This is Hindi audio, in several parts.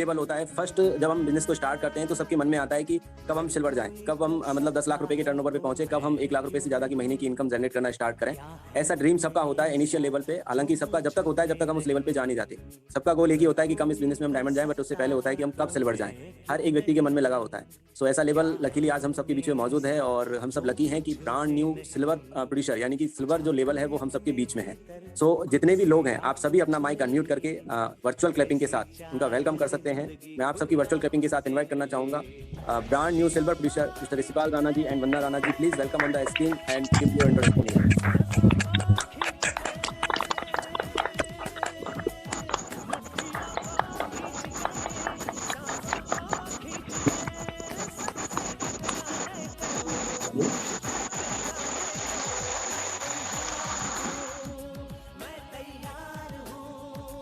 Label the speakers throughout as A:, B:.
A: लेवल होता है। फर्स्ट जब हम बिजनेस को स्टार्ट करते हैं तो सबके मन में आता है कि कब हम सिल्वर जाएं, कब हम मतलब 10 लाख रुपए के टर्नओवर पे पहुंचे, कब हम 1 लाख रुपए से ज़्यादा की महीने की इनकम जनरेट करना स्टार्ट करें। ऐसा ड्रीम सबका होता है इनिशियल लेवल पे। हालांकि सबका जब तक होता है जब तक हम उस लेवल पे जा नहीं जाते। सबका गोल एक ही होता है कि कम इस बिजनेस में हम डायमंड जाएं, बट उससे पहले होता है कि हम कब सिल्वर जाएं। हर एक व्यक्ति के मन में लगा होता है। सो ऐसा लेवल लकीली आज हम सबके बीच में मौजूद है और हम सब लकी हैं कि ब्रांड न्यू सिल्वर प्रोड्यूसर यानी कि सिल्वर जो लेवल है वो हम सबके बीच में है। सो जितने भी लोग हैं आप सभी अपना माइक अनम्यूट करके वर्चुअल क्लैपिंग के साथ उनका वेलकम कर सकते हैं। मैं आप सबकी वर्चुअल क्लैपिंग के साथ इन्वाइट करना चाहूंगा brand new silver producer mister Rishipal Rana ji and Vandana Rana ji. Please welcome on the screen and give your introduction.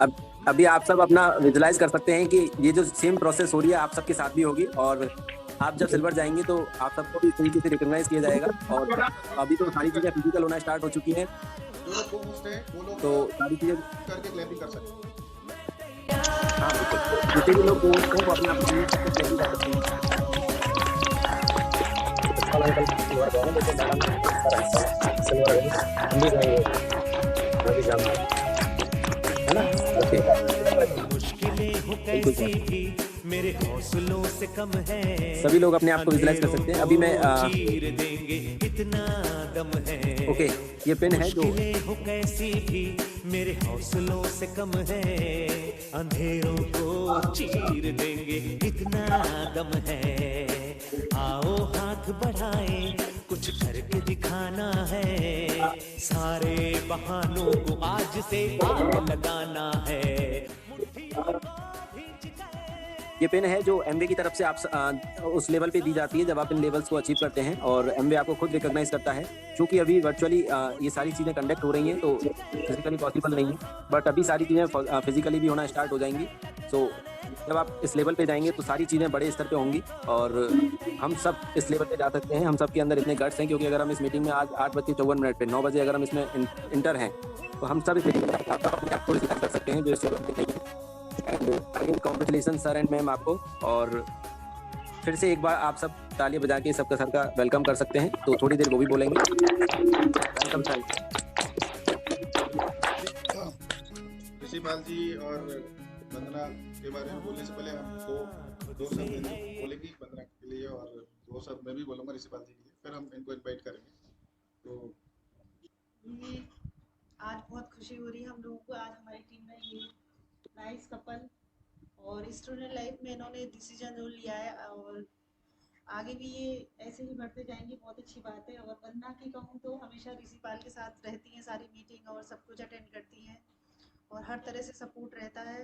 A: अब अभी आप सब अपना विजुलाइज कर सकते हैं कि ये जो सेम प्रोसेस हो रही है आप सबके साथ भी होगी और आप जब सिल्वर जाएंगे तो आप सबको भी इस तरीके से रिकॉग्नाइज किया जाएगा। और अभी तो सारी चीजें फिजिकल होना स्टार्ट हो चुकी हैं, तो सारी चीजें
B: करके क्लैपिंग कर सकते हैं।
A: हाँ बिल्कुल, जितने भी लोग दोस्त हैं वो अपने आप को क्लैपिंग कर सकते हैं। है ना?
C: मुश्किलें हो कैसी भी मेरे हौसलों से कम है।
A: सभी लोग अपने आप को विजुलाइज कर सकते हैं। अभी मैं
C: चीर देंगे इतना दम है।
A: ओके, ये पेन है जो
C: मुश्किलें हो कैसी भी मेरे हौसलों से कम है। अंधेरों को चीर देंगे इतना दम है। आओ हाथ बढ़ाएं कुछ करके दिखाना है। सारे बहानों को आज से आग लगाना है।
A: ये पेन है जो एमवे की तरफ से आप उस लेवल पे दी जाती है जब आप इन लेवल्स को अचीव करते हैं और एमवे आपको खुद रिकॉग्नाइज करता है। क्योंकि अभी वर्चुअली ये सारी चीज़ें कंडक्ट हो रही हैं तो फिजिकली पॉसिबल नहीं है, बट अभी सारी चीज़ें फिजिकली भी होना स्टार्ट हो जाएंगी। सो जब आप इस लेवल पे जाएंगे तो सारी चीज़ें बड़े स्तर पे होंगी और हम सब इस लेवल पे जा सकते हैं। हम सब के अंदर इतने गट्स हैं क्योंकि अगर हम इस मीटिंग में आज 8:54 पे 9 बजे अगर हम इसमें इंटर हैं तो हम सब इस मीटिंग में अपने आप को रिकॉग्नाइज कर सकते हैं जो इस लेवल पे नहीं है। And congratulation sir and ma'am आपको। और फिर से एक बार आप सब तालियां बजा के सबका सर का वेलकम कर सकते हैं। तो थोड़ी देर वो भी बोलेंगे। Welcome sir.
B: ऋषिपाल जी और वंदना के बारे में बोलने से पहले हम दो शब्द बोलेंगे वंदना के लिए और 2 शब्द मैं भी बोलूंगा ऋषिपाल जी के लिए, फिर हम इनको इनवाइट करेंगे। तो
D: ये आज बहुत खुशी हो रही है हम लोगों को। आज हमारी टीम में ये नाइस कपल और स्टूडेंट लाइफ में इन्होंने डिसीजन जो लिया है और आगे भी ये ऐसे ही बढ़ते जाएंगे, बहुत अच्छी बात है। और वंदना की कहूँ तो हमेशा ऋषिपाल के साथ रहती हैं, सारी मीटिंग और सब कुछ अटेंड करती हैं और हर तरह से सपोर्ट रहता है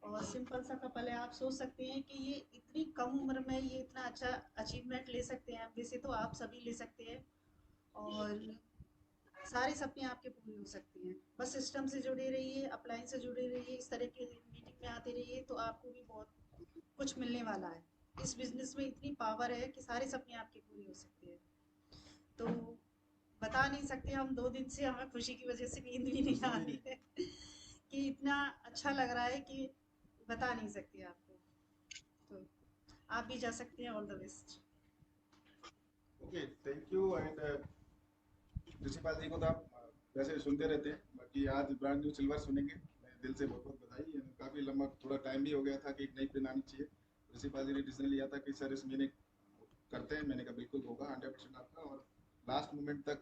D: और सिंपल सा कपल है। आप सोच सकते हैं कि ये इतनी कम उम्र में ये इतना अच्छा अचीवमेंट ले सकते हैं। वैसे तो आप सभी ले सकते हैं और सारे सपने आपके पूरे हो सकते हैं। बस सिस्टम से जुड़े रहिए, अप्लाइन से जुड़े रहिए, इस तरह की मीटिंग में आते रहिए तो आपको भी बहुत कुछ मिलने वाला है। इस बिजनेस में इतनी पावर है कि सारे सपने आपके पूरे हो सकते हैं। तो बता नहीं सकते हम, 2 दिन से हमें खुशी की वजह से नींद भी नहीं आ रही है कि इतना अच्छा लग रहा है कि बता नहीं सकते आपको। तो आप भी जा सकते हैं। All the best.
B: Okay, thank you. And Rishipal ji को तो आप वैसे सुनते रहते हैं, बाकी आज ब्रांड न्यू सिल्वर सुनेंगे। मैं दिल से बहुत बहुत बधाई। काफ़ी लंबा थोड़ा टाइम भी हो गया था कि एक नई पिन आनी चाहिए। ऋषिपाल जी ने डिसीजन लिया था कि सर इस महीने करते हैं। मैंने कहा बिल्कुल होगा, 100% आपका। और लास्ट मोमेंट तक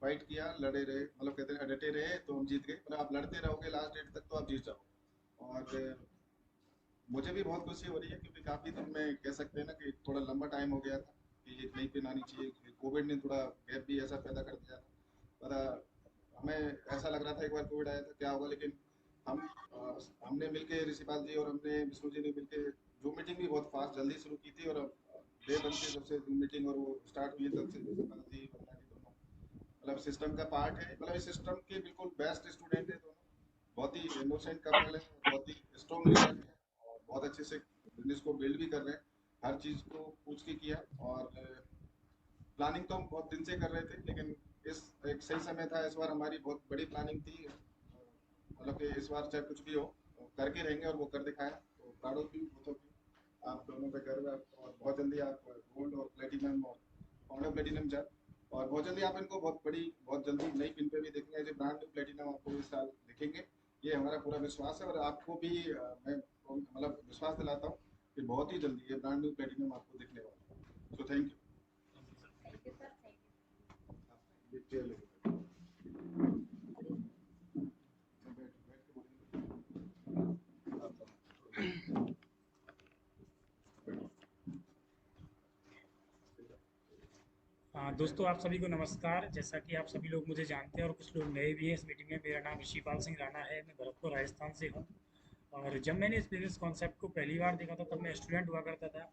B: फाइट किया, लड़े रहे, मतलब कहते हैं डटे रहे तो हम जीत गए। मतलब आप लड़ते रहोगे लास्ट डेट तक तो आप जीत जाओ। और मुझे भी बहुत खुशी हो रही है क्योंकि काफ़ी दिन में कह सकते हैं ना कि थोड़ा लंबा टाइम हो गया था कि एक नई पिन आनी चाहिए। कोविड ने थोड़ा गैप भी ऐसा पैदा कर दिया था, पर हमें ऐसा लग रहा था एक बार कोविड आया था क्या होगा, लेकिन हमने मिलके ऋषिपाल जी और हमने विष्णु जी ने मिलके जूम मीटिंग भी बहुत फास्ट जल्दी शुरू की थी। और डे 1 से जब से जूम मीटिंग और वो स्टार्ट हुई तब से ऋषिपाल जी वंदना जी दोनों मतलब सिस्टम का पार्ट है। मतलब इस सिस्टम के बिल्कुल बेस्ट स्टूडेंट है दोनों। बहुत ही इनोसेंट कपल है, बहुत ही स्ट्रॉन्ग लीडर है और बहुत अच्छे से बिजनेस को बिल्ड भी कर रहे हैं। हर चीज़ को पूछ के किया और प्लानिंग तो हम बहुत दिन से कर रहे थे, लेकिन इस एक सही समय था। इस बार हमारी बहुत बड़ी प्लानिंग थी, मतलब कि इस बार चाहे कुछ भी हो करके रहेंगे और वो कर दिखाया। तो proud of you both of you. आप दोनों पे गर्व है और बहुत जल्दी आप गोल्ड और प्लेटिनम और पाउंड ऑफ प्लेटिनम जा और बहुत जल्दी आप इनको बहुत जल्दी नई पिन पे भी देखेंगे। As a brand new platinum आपको इस साल दिखेंगे, ये हमारा पूरा विश्वास है। और आपको भी मैं मतलब विश्वास दिलाता हूँ कि बहुत ही जल्दी ये ब्रांड न्यू प्लेटिनम आपको दिखने वाला है। So thank you.
E: Thank you sir, thank you.
B: ये चेयर लेके
F: दोस्तों आप सभी को नमस्कार। जैसा कि आप सभी लोग मुझे जानते हैं और कुछ लोग नए भी हैं इस मीटिंग में। मेरा नाम ऋषिपाल सिंह राणा है, मैं भरतपुर राजस्थान से हूँ। और जब मैंने इस बिजनेस कॉन्सेप्ट को पहली बार देखा था तब मैं स्टूडेंट हुआ करता था,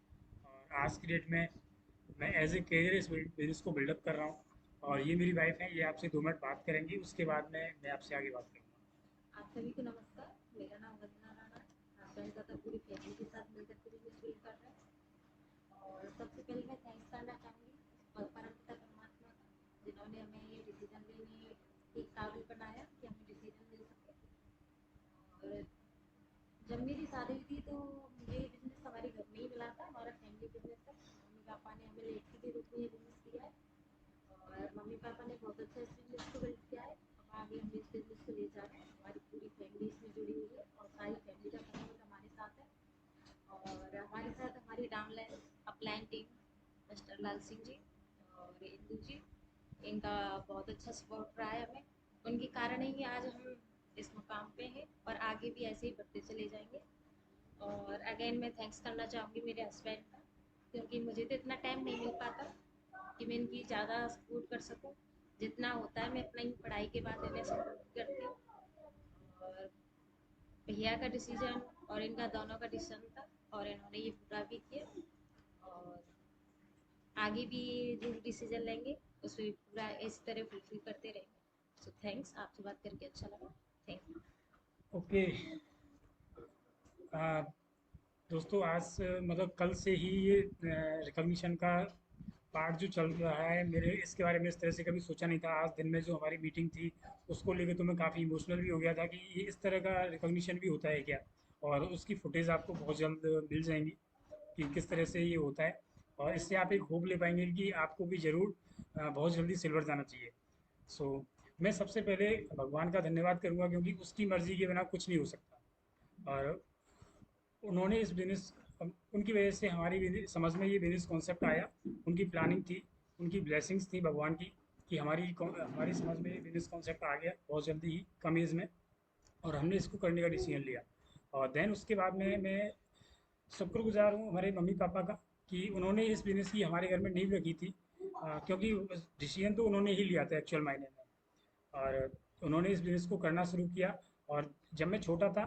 F: और आज की डेट में मैं एज ए करियर इस बिजनेस को बिल्डअप कर रहा हूँ। और ये मेरी वाइफ है, ये आपसे 2 मिनट बात करेंगी, उसके बाद में मैं आपसे आगे बात करूँगा।
E: आप सभी को नमस्कार, मेरा नाम वंदना राणा है। हस्बैंड का पूरी फैमिली के साथ मिलकर के बिजनेस बिल्ड कर रहे हैं। और सबसे पहले मैं थैंक्स करना चाहूँगी परमपिता परमात्मा का, जिन्होंने हमें ये डिसीजन लेने के काबिल बनाया कि हमें डिसीजन मिल सके। और जब मेरी शादी हुई थी तो मुझे ये बिजनेस हमारे घर में ही मिला था, हमारा फैमिली बिजनेस है। मम्मी पापा ने हमें लेखी के रूप में ये बिजनेस दिया है और मम्मी पापा ने बहुत अच्छा इस बिजनेस को बिल्ड किया है। अब आगे हम इस बिजनेस को ले जा रहे हैं, हमारी पूरी फैमिली इसमें जुड़ी हुई है और सारी फैमिली का सपोर्ट हमारे साथ है। और हमारे साथ हमारी डाउनलाइन अपलाइन टीम मिस्टर लाल सिंह जी और इंदू जी, इनका बहुत अच्छा सपोर्ट रहा है हमें। उनके कारण ही आज हम इस मुकाम पे हैं और आगे भी ऐसे ही बढ़ते चले जाएंगे। और अगेन मैं थैंक्स करना चाहूँगी मेरे हस्बैंड का, क्योंकि मुझे तो इतना टाइम नहीं मिल पाता कि मैं इनकी ज़्यादा सपोर्ट कर सकूँ। जितना होता है मैं अपनी पढ़ाई के बाद इन्हें सपोर्ट करती हूँ। और भैया का डिसीजन और इनका दोनों का डिसीजन था और इन्होंने ये पूरा भी किया। और आगे भी जो डिसीजन लेंगे उसमें पूरा इस तरह फुलफिल करते रहेंगे। सो थैंक्स, आपसे बात करके अच्छा लगा। Thank you.
F: ओके दोस्तों, आज मतलब कल से ही ये रिकॉग्निशन का पार्ट जो चल रहा है, मेरे इसके बारे में इस तरह से कभी सोचा नहीं था। आज दिन में जो हमारी मीटिंग थी उसको लेकर तो मैं काफ़ी इमोशनल भी हो गया था कि ये इस तरह का रिकॉग्निशन भी होता है क्या। और उसकी फुटेज आपको बहुत जल्द मिल जाएंगी कि किस तरह से ये होता है। और इससे आप एक होप ले पाएंगे कि आपको भी ज़रूर बहुत जल्दी सिल्वर जाना चाहिए। सो मैं सबसे पहले भगवान का धन्यवाद करूँगा, क्योंकि उसकी मर्ज़ी के बिना कुछ नहीं हो सकता। और उन्होंने इस बिज़नेस उनकी वजह से हमारी समझ में ये बिज़नेस कॉन्सेप्ट आया। उनकी प्लानिंग थी, उनकी ब्लेसिंग्स थी भगवान की कि हमारी समझ में ये बिज़नेस कॉन्सेप्ट आ गया बहुत जल्दी ही, कम एज में। और हमने इसको करने का डिसीजन लिया। और देन उसके बाद में मैं शुक्रगुजार हूँ हमारे मम्मी पापा का कि उन्होंने इस बिज़नेस की हमारे घर में नींव रखी थी। क्योंकि डिसीजन तो उन्होंने ही लिया था एक्चुअल मायने में। और उन्होंने इस बिज़नेस को करना शुरू किया। और जब मैं छोटा था,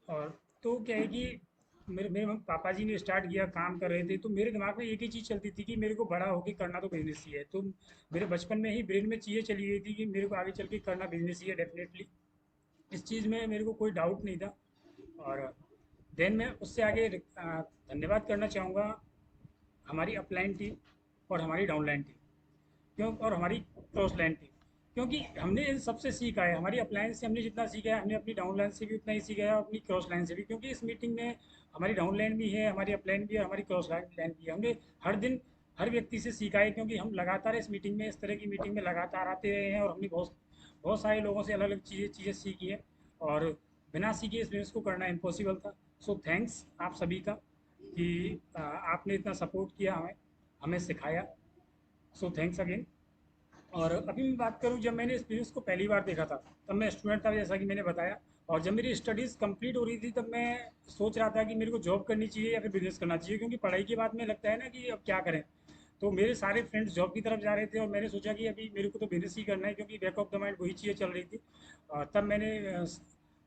F: और तो क्या है कि मेरे मेरे पापा जी ने स्टार्ट किया, काम कर रहे थे, तो मेरे दिमाग में एक ही चीज़ चलती थी कि मेरे को बड़ा होकर करना तो बिजनेस ही है। तो मेरे बचपन में ही ब्रेन में चीज़ें चली गई थी कि मेरे को आगे चल के करना बिजनेस ही है डेफिनेटली। इस चीज़ में मेरे को कोई डाउट नहीं था। और देन मैं उससे आगे धन्यवाद करना चाहूँगा हमारी अपलाइन टीम और हमारी डाउनलाइन टीम, क्यों, और हमारी क्रॉस लाइन टीम। क्योंकि हमने इन सबसे सीखा है, हमारी अपलाइन से हमने जितना सीखा है, हमने अपनी डाउन लाइन से भी उतना ही सीखा है, अपनी क्रॉस लाइन से भी। क्योंकि इस मीटिंग में हमारी डाउन लाइन भी है, हमारी अपलाइन भी है, हमारी क्रॉस लाइन भी है। हमने हर दिन हर व्यक्ति से सीखा है, क्योंकि हम लगातार इस मीटिंग में, इस तरह की मीटिंग में लगातार आते रहे हैं। और हमने बहुत बहुत सारे लोगों से अलग अलग चीज़ें सीखी हैं। और बिना सीखे इस बिजनेस को करना इम्पॉसिबल था। सो थैंक्स आप सभी का कि आपने इतना सपोर्ट किया, हमें हमें सिखाया। So thanks again. और अभी मैं बात करूं, जब मैंने इस बिज़नेस को पहली बार देखा था तब मैं स्टूडेंट था, जैसा कि मैंने बताया। और जब मेरी स्टडीज़ कंप्लीट हो रही थी तब मैं सोच रहा था कि मेरे को जॉब करनी चाहिए या फिर बिज़नेस करना चाहिए, क्योंकि पढ़ाई के बाद में लगता है ना कि अब क्या करें। तो मेरे सारे फ्रेंड्स जॉब की तरफ जा रहे थे और मैंने सोचा कि अभी मेरे को तो बिज़नेस ही करना है, क्योंकि बैक ऑफ द माइंड वही चीज़ें चल रही थी। और तब मैंने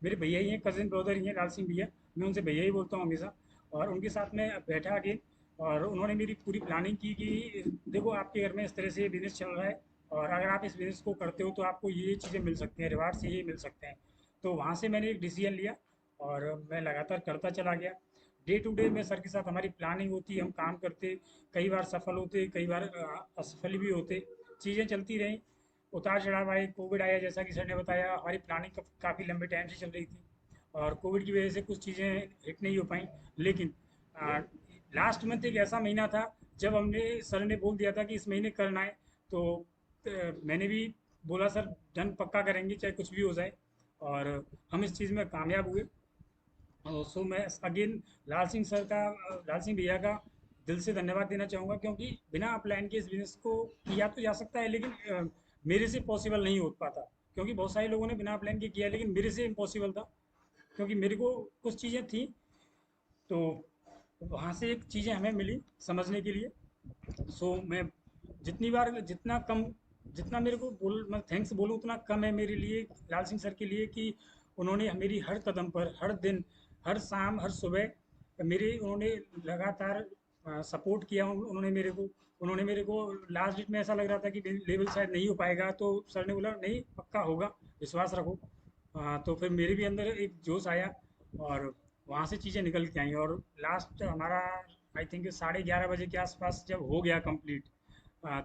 F: मेरे भैया ही हैं, कज़न ब्रदर ही हैं, लाल सिंह भैया, मैं उनसे भैया ही बोलता हूँ हमेशा। और उनके साथ में बैठा अगेन, और उन्होंने मेरी पूरी प्लानिंग की कि देखो आपके घर में इस तरह से बिज़नेस चल रहा है, और अगर आप इस बिज़नेस को करते हो तो आपको ये चीज़ें मिल सकती हैं, रिवार्ड्स ये मिल सकते हैं। तो वहाँ से मैंने एक डिसीजन लिया और मैं लगातार करता चला गया। डे टू डे में सर के साथ हमारी प्लानिंग होती, हम काम करते, कई बार सफल होते, कई बार असफल भी होते। चीज़ें चलती रहीं, उतार चढ़ाव आए, कोविड आया, जैसा कि सर ने बताया, हमारी प्लानिंग काफ़ी लंबे टाइम से चल रही थी। और कोविड की वजह से कुछ चीज़ें हिट नहीं हो पाई। लेकिन लास्ट मंथ एक ऐसा महीना था जब हमने सर ने बोल दिया था कि इस महीने करना है, तो मैंने भी बोला सर डन पक्का करेंगे चाहे कुछ भी हो जाए, और हम इस चीज़ में कामयाब हुए। सो मैं अगेन लाल सिंह भैया का दिल से धन्यवाद देना चाहूँगा, क्योंकि बिना अपलाइन के इस बिजनेस को किया तो जा सकता है, लेकिन मेरे से पॉसिबल नहीं हो पाता, क्योंकि बहुत सारे लोगों ने बिना अपलाइन के किया, लेकिन मेरे से इम्पॉसिबल था, क्योंकि मेरे को कुछ चीज़ें थी, तो वहाँ से एक चीज़ें हमें मिली समझने के लिए। सो मैं जितनी बार जितना मेरे को मैं थैंक्स बोलूँ उतना कम है मेरे लिए, लाल सिंह सर के लिए, कि उन्होंने मेरी हर कदम पर, हर दिन, हर शाम, हर सुबह उन्होंने लगातार सपोर्ट किया। उन्होंने मेरे को लास्ट डेट में ऐसा लग रहा था कि लेवल शायद नहीं हो पाएगा, तो सर ने बोला नहीं पक्का होगा, विश्वास रखो। तो फिर मेरे भी अंदर एक जोश आया, और वहाँ से चीज़ें निकल के आई, और लास्ट हमारा आई थिंक 11:30 बजे के आसपास जब हो गया कंप्लीट,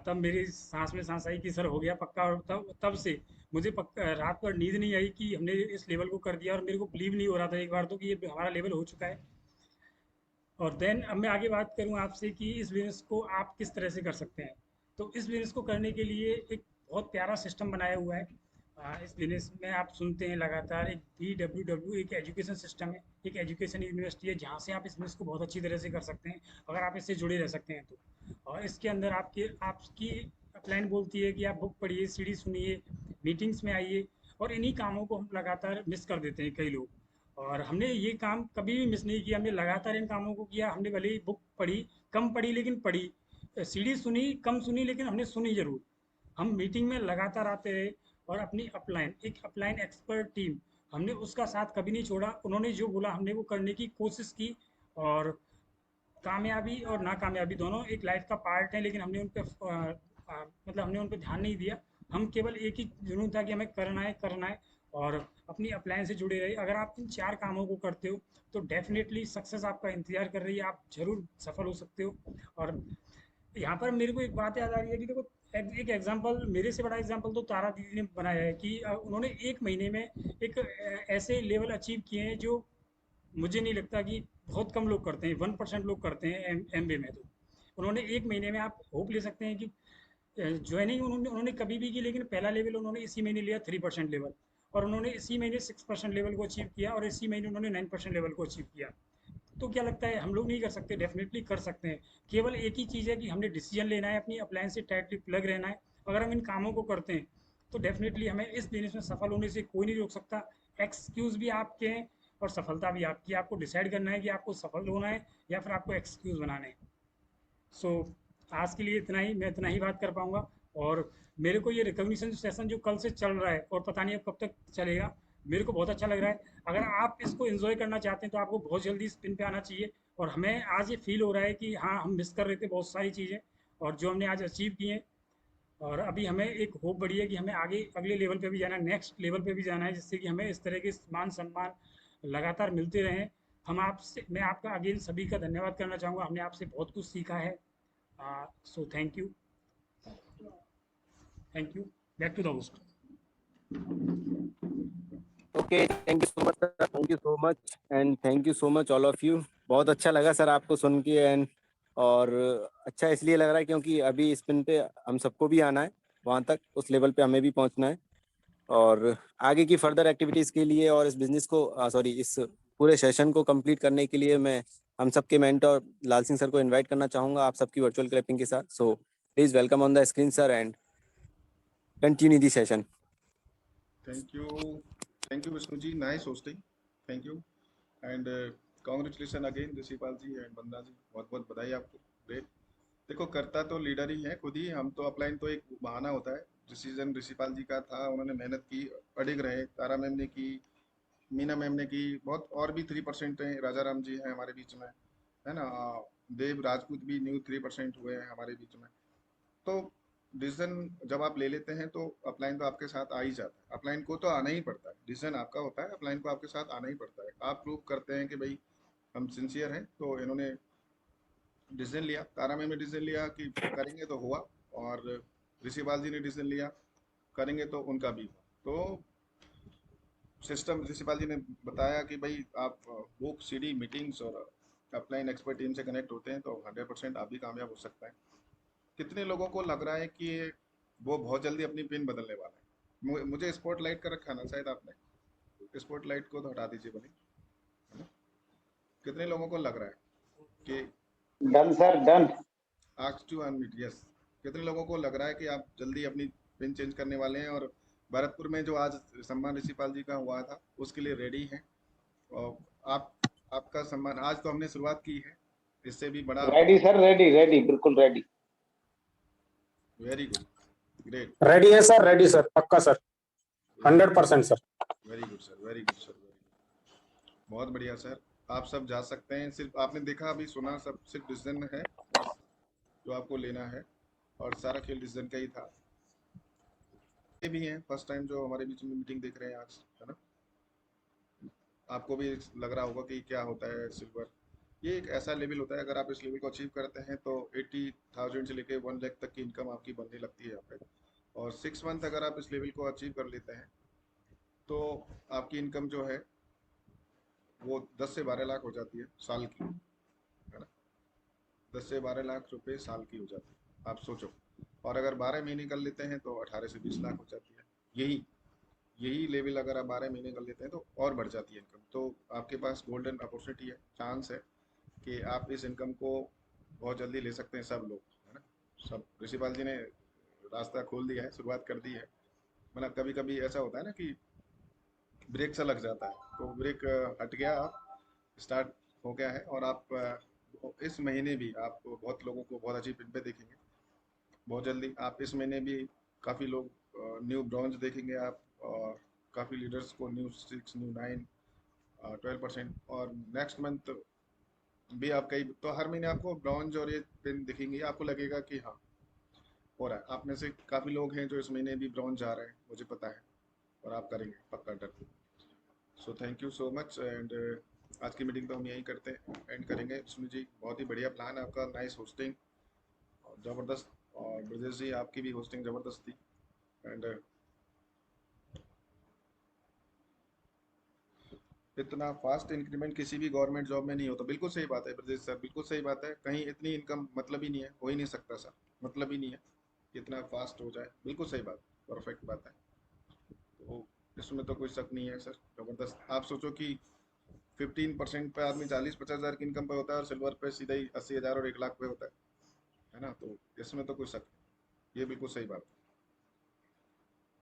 F: तब मेरी सांस में सांस आई कि सर हो गया पक्का। और तब से मुझे रात भर नींद नहीं आई कि हमने इस लेवल को कर दिया, और मेरे को बिलीव नहीं हो रहा था एक बार तो कि ये हमारा लेवल हो चुका है। और देन अब मैं आगे बात करूँ आपसे कि इस बिजनेस को आप किस तरह से कर सकते हैं। तो इस बिजनेस को करने के लिए एक बहुत प्यारा सिस्टम बनाया हुआ है। इस बिजनेस में आप सुनते हैं लगातार एक BWW एक एजुकेशन सिस्टम है, एक एजुकेशन यूनिवर्सिटी है, जहाँ से आप इस बिजनेस को बहुत अच्छी तरह से कर सकते हैं अगर आप इससे जुड़े रह सकते हैं तो। और इसके अंदर आपकी अपलाइन बोलती है कि आप बुक पढ़िए, सीडी सुनिए, मीटिंग्स में आइए, और इन्हीं कामों को हम लगातार मिस कर देते हैं कई लोग। और हमने ये काम कभी भी मिस नहीं किया, हमने लगातार इन कामों को किया। हमने भले ही बुक पढ़ी, कम पढ़ी लेकिन पढ़ी, सीडी सुनी कम सुनी लेकिन हमने सुनी जरूर। हम मीटिंग में लगातार आते रहे, और अपनी अपलाइन एक्सपर्ट टीम, हमने उसका साथ कभी नहीं छोड़ा। उन्होंने जो बोला हमने वो करने की कोशिश की, और कामयाबी और नाकामयाबी दोनों एक लाइफ का पार्ट है, लेकिन हमने उन पर ध्यान नहीं दिया। हम केवल एक ही जुनून था कि हमें करना है, और अपनी अपलाइन से जुड़े रहे। अगर आप इन 4 कामों को करते हो तो डेफिनेटली सक्सेस आपका इंतजार कर रही है, आप जरूर सफल हो सकते हो। और यहाँ पर मेरे को एक बात याद आ रही है कि देखो, एक एग्जांपल, मेरे से बड़ा एग्जांपल तो तारा दीदी ने बनाया है कि उन्होंने एक महीने में एक ऐसे लेवल अचीव किए हैं जो मुझे नहीं लगता कि बहुत कम लोग करते हैं, 1% लोग करते हैं MBA में। तो उन्होंने एक महीने में, आप होप ले सकते हैं कि ज्वाइनिंग उन्होंने कभी भी की, लेकिन पहला लेवल उन्होंने इसी महीने लिया 3% लेवल, और उन्होंने इसी महीने 6% लेवल को अचीव किया, और इसी महीने उन्होंने 9% लेवल को अचीव किया। तो क्या लगता है हम लोग नहीं कर सकते? डेफिनेटली कर सकते हैं। केवल एक ही चीज़ है कि हमने डिसीजन लेना है, अपनी अप्लायन से टाइटली प्लग रहना है। अगर हम इन कामों को करते हैं तो डेफिनेटली हमें इस बिजनेस में सफल होने से कोई नहीं रोक सकता। एक्सक्यूज़ भी आपके हैं और सफलता भी आपकी। आपको डिसाइड करना है कि आपको सफल होना है या फिर आपको एक्सक्यूज़ बनाने हैं। सो आज के लिए इतना ही, मैं इतना ही बात कर पाऊँगा। और मेरे को ये रिकॉग्निशन सेशन जो कल से चल रहा है, और पता नहीं अब कब तक चलेगा, मेरे को बहुत अच्छा लग रहा है। अगर आप इसको एंजॉय करना चाहते हैं तो आपको बहुत जल्दी स्पिन पे आना चाहिए। और हमें आज ये फील हो रहा है कि हाँ, हम मिस कर रहे थे बहुत सारी चीज़ें, और जो हमने आज अचीव की हैं। और अभी हमें एक होप बढ़ी है कि हमें आगे अगले लेवल पे भी जाना है, नेक्स्ट लेवल पे भी जाना है, जिससे कि हमें इस तरह के मान सम्मान लगातार मिलते रहें। मैं आपका अगेन सभी का धन्यवाद करना चाहूँगा। हमने आपसे बहुत कुछ सीखा है। So thank you, back to the host.
A: Okay, thank you so much sir, thank you so much, and thank you so much all of you. बहुत अच्छा लगा सर आपको सुन के, एंड और अच्छा इसलिए लग रहा है क्योंकि अभी स्पिन पे हम सबको भी आना है, वहाँ तक उस लेवल पे हमें भी पहुँचना है। और आगे की फर्दर एक्टिविटीज़ के लिए और इस बिजनेस को इस पूरे सेशन को कंप्लीट करने के लिए मैं हम सबके मेंटर लाल सिंह सर को इनवाइट करना चाहूँगा आप सबकी वर्चुअल क्लैपिंग के साथ। So please welcome on the screen sir and continue the session.
B: Thank you Vishnu ji, nice hosting, thank you, and congratulations again Rishipal ji and Banda ji, बहुत बहुत बधाई आपको। ग्रेट। देखो, करता तो लीडर ही है खुद ही, हम तो अपलाइन तो एक बहाना होता है। डिसीजन ऋषिपाल जी का था, उन्होंने मेहनत की, अडिग रहे। तारा मैम ने की, मीना मैम ने की, बहुत और भी 3% हैं, राजा राम जी हैं हमारे बीच में, है ना, देव राजपूत भी न्यू 3% हुए हैं हमारे बीच में। तो डिसीजन जब आप ले लेते हैं तो अपलाइन तो आपके साथ आ ही जाता है, अपलाइन को तो आना ही पड़ता है। डिसीजन आपका होता है, अपलाइन को आपके साथ आना ही पड़ता है। आप प्रूव करते हैं कि भाई हम सिंसियर हैं, तो इन्होंने डिसीजन लिया, तारा मैम ने डिसीजन लिया कि करेंगे तो हुआ, और ऋषिपाल जी ने डिसीजन लिया करेंगे तो उनका भी हुआ। तो सिस्टम प्रिंसिपल जी ने बताया कि भाई आप बुक सीडी मीटिंग्स और अपलाइन एक्सपर्ट टीम से कनेक्ट होते हैं तो 100% आप भी कामयाब हो सकता है। कितने लोगों को लग रहा है कि वो बहुत जल्दी अपनी पिन बदलने वाला है? मुझे स्पॉटलाइट का रखा ना शायद आपने, स्पॉटलाइट को तो हटा दीजिए भले, है ना? कितने लोगों को लग रहा है कि
G: done sir, done.
B: Ask to unmute, yes. कितने लोगों को लग रहा है कि आप जल्दी अपनी पिन चेंज करने वाले हैं और भरतपुर में जो आज सम्मान ऋषिपाल जी का हुआ था उसके लिए रेडी हैं? और आप आपका सम्मान आज तो हमने शुरुआत की है, इससे भी बड़ा।
G: रेडी सर, रेडी रेडी, बिल्कुल ready.
B: Very good, great,
H: ready है सर, रेडी सर, पक्का sir, 100% sir.
B: Very good sir, very good sir, बहुत बढ़िया सर। आप सब जा सकते हैं, सिर्फ आपने देखा अभी सुना, सब सिर्फ डिसीजन है जो आपको लेना है और सारा खेल डिसीजन का ही था। ये भी हैं फर्स्ट टाइम जो हमारे बीच में मीटिंग देख रहे हैं आज, है ना? आपको भी लग रहा होगा कि क्या होता है सिल्वर। ये एक ऐसा लेवल होता है, अगर आप इस लेवल को अचीव करते हैं तो 80,000 से लेके 1 लाख तक की इनकम आपकी बनने लगती है यहाँ पे। और 6 मंथ अगर आप इस लेवल को अचीव कर लेते हैं तो आपकी इनकम जो है वो 10 से 12 लाख हो जाती है साल की, है ना? 10 से 12 लाख रुपए साल की हो जाती है, आप सोचो। और अगर 12 महीने कर लेते हैं तो 18 से 20 लाख हो जाती है। यही लेवल अगर आप 12 महीने कर लेते हैं तो और बढ़ जाती है इनकम। तो आपके पास गोल्डन अपॉर्चुनिटी है, चांस है कि आप इस इनकम को बहुत जल्दी ले सकते हैं सब लोग, है ना? सब ऋषिपाल जी ने रास्ता खोल दिया है, शुरुआत कर दी है। मतलब कभी कभी ऐसा होता है ना कि ब्रेक सा लग जाता है, तो ब्रेक हट गया, आप स्टार्ट हो गया है। और आप इस महीने भी आप बहुत लोगों को बहुत अच्छी पिन पे देखेंगे बहुत जल्दी। आप इस महीने भी काफ़ी लोग न्यू ब्रॉन्ज देखेंगे आप, और काफ़ी लीडर्स को न्यू 6 न्यू 9 12%। और नेक्स्ट मंथ भी आप कई, तो हर महीने आपको ब्रॉन्ज और ये पिन दिखेंगी, आपको लगेगा कि हाँ हो रहा है। आप में से काफ़ी लोग हैं जो इस महीने भी ब्रॉन्ज जा रहे हैं, मुझे पता है, और आप करेंगे पक्का डर। सो thank you so much. And आज की मीटिंग तो हम यहीं करते एंड करेंगे। सुनील जी बहुत ही बढ़िया प्लान है आपका, नाइस होस्टिंग, ज़बरदस्त। और ब्रजेश जी आपकी भी होस्टिंग ज़बरदस्त थी। एंड इतना फास्ट इंक्रीमेंट किसी भी गवर्नमेंट जॉब में नहीं होता। बिल्कुल सही बात है ब्रजेश सर, बिल्कुल सही बात है। कहीं इतनी इनकम मतलब ही नहीं है, हो ही नहीं सकता सर, मतलब ही नहीं है इतना फास्ट हो जाए। बिल्कुल सही बात, परफेक्ट बात है। तो इसमें तो कोई शक नहीं है सर, ज़बरदस्त। आप सोचो कि 15% पे आदमी 40-50 हज़ार की इनकम पे होता है और सिल्वर पे सीधा ही 80,000 और 1 लाख पे होता है ना? तो इसमें तो कोई शक नहीं, ये बिल्कुल सही बात है।